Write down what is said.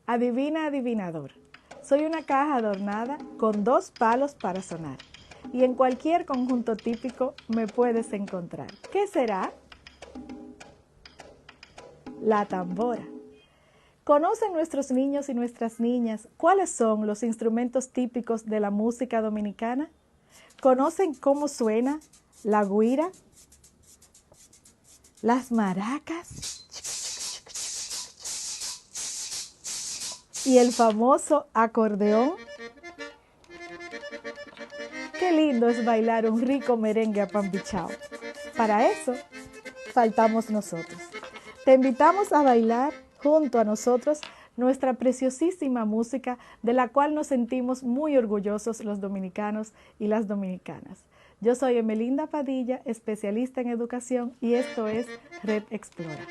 Adivina, adivinador. Soy una caja adornada con 2 palos para sonar. Y en cualquier conjunto típico me puedes encontrar. ¿Qué será? La tambora. ¿Conocen nuestros niños y nuestras niñas cuáles son los instrumentos típicos de la música dominicana? ¿Conocen cómo suena la güira, las maracas y el famoso acordeón? Qué lindo es bailar un rico merengue apambichao. Para eso, faltamos nosotros. Te invitamos a bailar junto a nosotros nuestra preciosísima música de la cual nos sentimos muy orgullosos los dominicanos y las dominicanas. Yo soy Emelinda Padilla, especialista en educación, y esto es Red Explora.